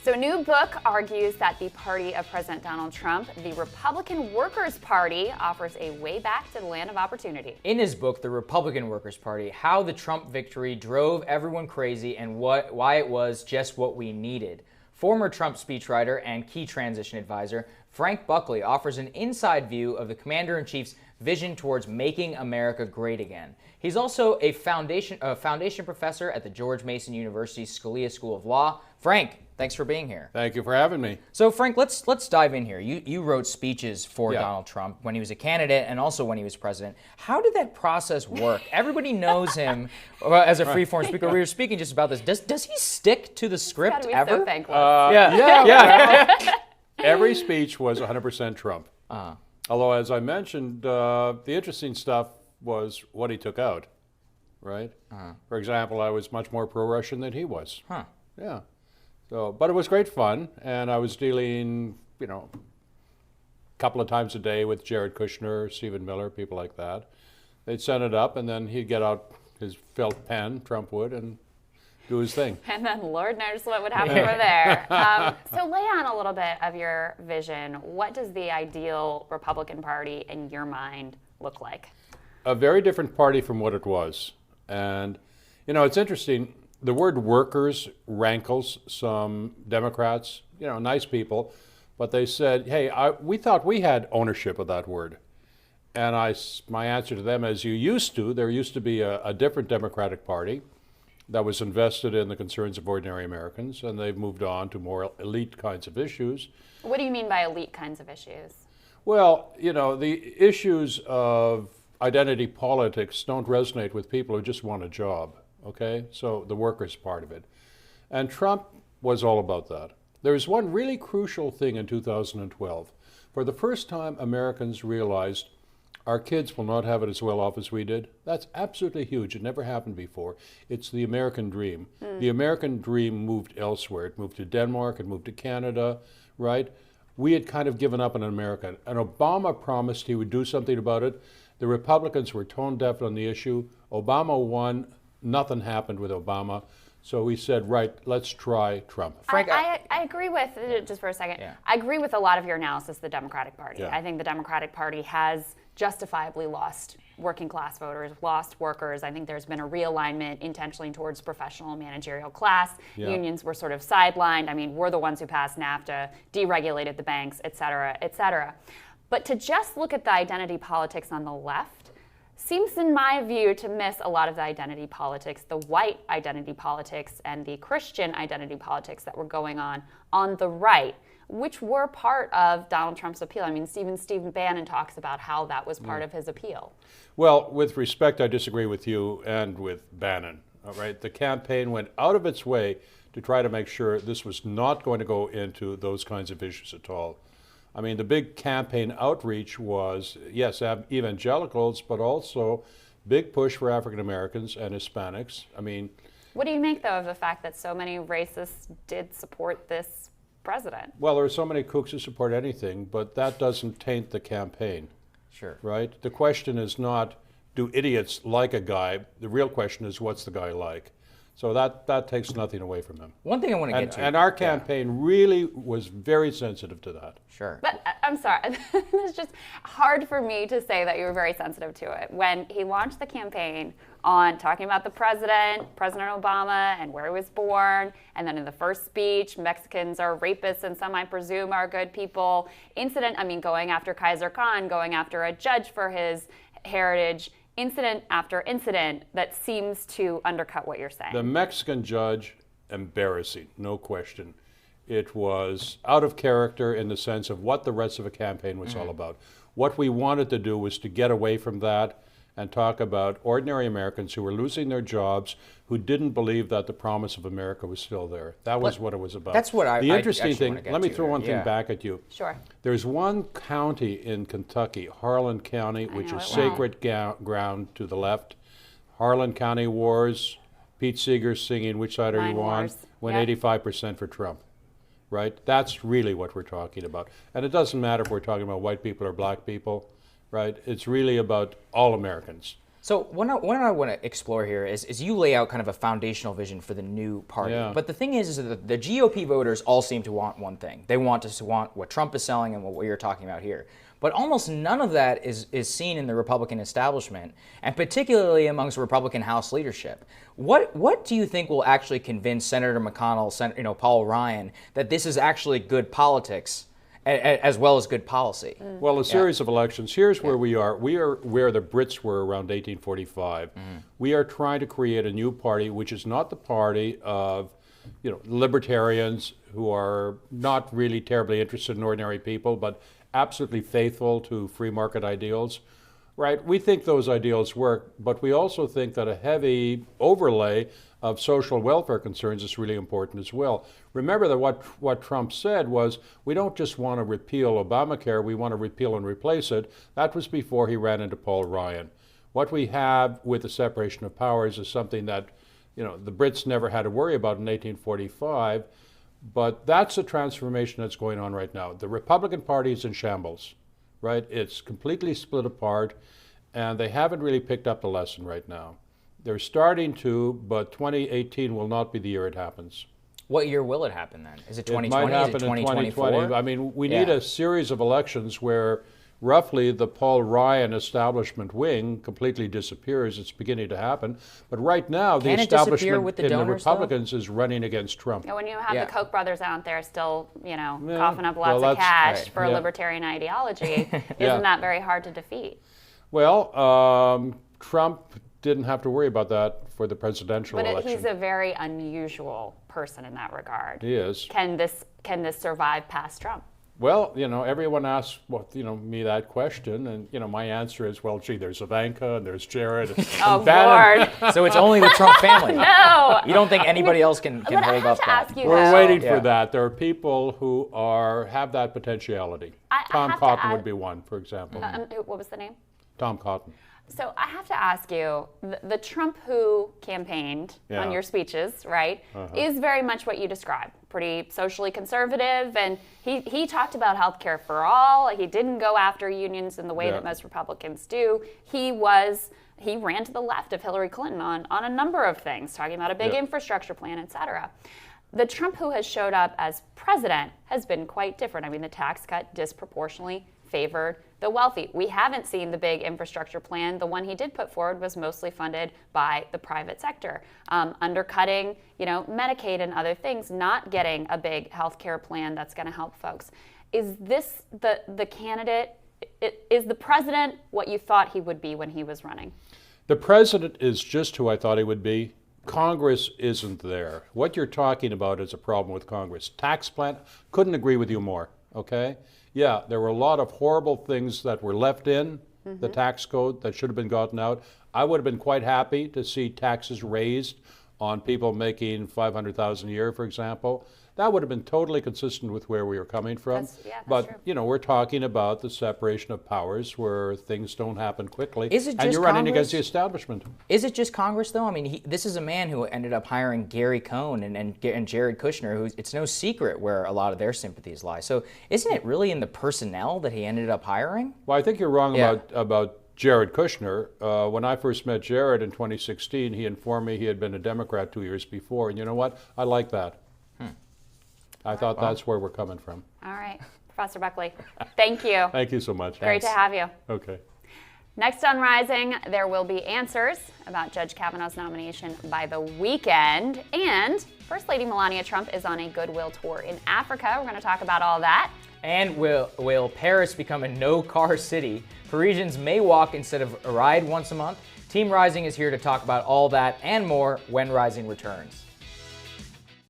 So a new book argues that the party of President Donald Trump, the Republican Workers' Party, offers a way back to the land of opportunity. In his book, The Republican Workers' Party, how the Trump victory drove everyone crazy and why it was just what we needed. Former Trump speechwriter and key transition advisor Frank Buckley offers an inside view of the commander-in-chief's vision towards making America great again. He's also a foundation professor at the George Mason University Scalia School of Law. Frank, thanks for being here. Thank you for having me. So Frank, let's dive in here. You wrote speeches for Donald Trump when he was a candidate and also when he was president. How did that process work? Everybody knows him as a freeform speaker. We were speaking just about this. Does he stick to the script ever? So thankless. Yeah. Every speech was 100% Trump. Although, as I mentioned, the interesting stuff was what he took out, right? For example, I was much more pro-Russian than he was. Yeah. So, but it was great fun, and I was dealing, a couple of times a day with Jared Kushner, Stephen Miller, people like that. They'd send it up, and then he'd get out his felt pen, Trump would, and do his thing. And then Lord knows what would happen over there. So lay on a little bit of your vision. What does the ideal Republican Party in your mind look like? A very different party from what it was. And, it's interesting. The word workers rankles some Democrats, nice people, but they said, hey, we thought we had ownership of that word. And my answer to them is, there used to be a different Democratic Party that was invested in the concerns of ordinary Americans, and they've moved on to more elite kinds of issues. What do you mean by elite kinds of issues? Well, the issues of identity politics don't resonate with people who just want a job. Okay, so the workers part of it. And Trump was all about that. There's one really crucial thing in 2012. For the first time, Americans realized our kids will not have it as well off as we did. That's absolutely huge. It never happened before. It's the American dream. The American dream moved elsewhere. It moved to Denmark, it moved to Canada, right? We had kind of given up on America. And Obama promised he would do something about it. The Republicans were tone deaf on the issue. Obama won. Nothing happened with Obama. So we said, right, let's try Trump. Frank, I agree with, just for a second, I agree with a lot of your analysis of the Democratic Party. Yeah. I think the Democratic Party has justifiably lost working class voters, lost workers. I think there's been a realignment intentionally towards professional and managerial class. Unions were sort of sidelined. I mean, we're the ones who passed NAFTA, deregulated the banks, et cetera, et cetera. But to just look at the identity politics on the left seems, in my view, to miss a lot of the identity politics, the white identity politics and the Christian identity politics that were going on the right, which were part of Donald Trump's appeal. I mean, Stephen Bannon talks about how that was part of his appeal. Well, with respect, I disagree with you and with Bannon. All right, the campaign went out of its way to try to make sure this was not going to go into those kinds of issues at all. I mean, the big campaign outreach was, yes, evangelicals, but also big push for African Americans and Hispanics. I mean, what do you make, though, of the fact that so many racists did support this president? Well, there are so many kooks who support anything, but that doesn't taint the campaign. Sure. Right? The question is not, do idiots like a guy? The real question is, what's the guy like? So that takes nothing away from him. One thing I want to get to. And our campaign really was very sensitive to that. Sure. But I'm sorry, it's just hard for me to say that you were very sensitive to it. When he launched the campaign on talking about the President Obama, and where he was born, and then in the first speech, Mexicans are rapists and some I presume are good people. Going after Kaiser Khan, going after a judge for his heritage, incident after incident that seems to undercut what you're saying. The Mexican judge, embarrassing, no question. It was out of character in the sense of what the rest of the campaign was all about. What we wanted to do was to get away from that and talk about ordinary Americans who were losing their jobs, who didn't believe that the promise of America was still there. That was what it was about. That's what The interesting thing, let me throw one here. thing back at you. Sure. There's one county in Kentucky, Harlan County, which is sacred ground to the left. Harlan County wars, Pete Seeger singing Which Side Are You On, went 85% for Trump. Right? That's really what we're talking about. And it doesn't matter if we're talking about white people or black people. Right? It's really about all Americans. So what I want to explore here is you lay out kind of a foundational vision for the new party. Yeah. But the thing is that the GOP voters all seem to want one thing. They want what Trump is selling and what you're talking about here. But almost none of that is seen in the Republican establishment, and particularly amongst Republican House leadership. What do you think will actually convince Senator McConnell, Paul Ryan, that this is actually good politics as well as good policy? Well, a series of elections. Here's where we are. We are where the Brits were around 1845. We are trying to create a new party, which is not the party of libertarians who are not really terribly interested in ordinary people, but absolutely faithful to free market ideals, right? We think those ideals work, but we also think that a heavy overlay of social welfare concerns is really important as well. Remember that what Trump said was, we don't just want to repeal Obamacare, we want to repeal and replace it. That was before he ran into Paul Ryan. What we have with the separation of powers is something that the Brits never had to worry about in 1845. But that's the transformation that's going on right now. The Republican Party is in shambles, right? It's completely split apart, and they haven't really picked up the lesson right now. They're starting to, but 2018 will not be the year it happens. What year will it happen then? Is it 2020? It might happen is it 2024? in 2020. I mean, we need a series of elections where roughly the Paul Ryan establishment wing completely disappears. It's beginning to happen. But right now, the establishment in the Republicans is running against Trump. When you have the Koch brothers out there still, coughing up lots of cash for libertarian ideology, isn't that very hard to defeat? Well, Trump didn't have to worry about that for the presidential election. But he's a very unusual person in that regard. He is. Can this survive past Trump? Well, everyone asks me that question, and my answer is, well, gee, there's Ivanka and there's Jared. And Lord! So it's only the Trump family. No. You don't think anybody else can hold up that? We're waiting for that. There are people who have that potentiality. Tom Cotton would be one, for example. What was the name? Tom Cotton. So I have to ask you, the Trump who campaigned on your speeches, right, is very much what you described. Pretty socially conservative, and he talked about health care for all. He didn't go after unions in the way that most Republicans do. He ran to the left of Hillary Clinton on a number of things, talking about a big infrastructure plan, et cetera. The Trump who has showed up as president has been quite different. I mean, the tax cut disproportionately favored the wealthy. We haven't seen the big infrastructure plan. The one he did put forward was mostly funded by the private sector, undercutting, Medicaid and other things, not getting a big healthcare plan that's going to help folks. Is this the candidate? Is the president what you thought he would be when he was running? The president is just who I thought he would be. Congress isn't there. What you're talking about is a problem with Congress. Tax plan, couldn't agree with you more, okay? Yeah, there were a lot of horrible things that were left in the tax code that should have been gotten out. I would have been quite happy to see taxes raised on people making $500,000 a year, for example. That would have been totally consistent with where we were coming from. But true. We're talking about the separation of powers where things don't happen quickly. Is it just and you're running Congress? against the establishment. Is it just Congress, though? I mean, this is a man who ended up hiring Gary Cohn and Jared Kushner, who it's no secret where a lot of their sympathies lie. So isn't it really in the personnel that he ended up hiring? Well, I think you're wrong about Jared Kushner. When I first met Jared in 2016, he informed me he had been a Democrat 2 years before. And you know what? I like that. I thought that's where we're coming from. All right. Professor Buckley, thank you. Thank you so much. Great to have you. Okay. Next on Rising, there will be answers about Judge Kavanaugh's nomination by the weekend. And First Lady Melania Trump is on a goodwill tour in Africa. We're going to talk about all that. And will Paris become a no-car city? Parisians may walk instead of ride once a month. Team Rising is here to talk about all that and more when Rising returns.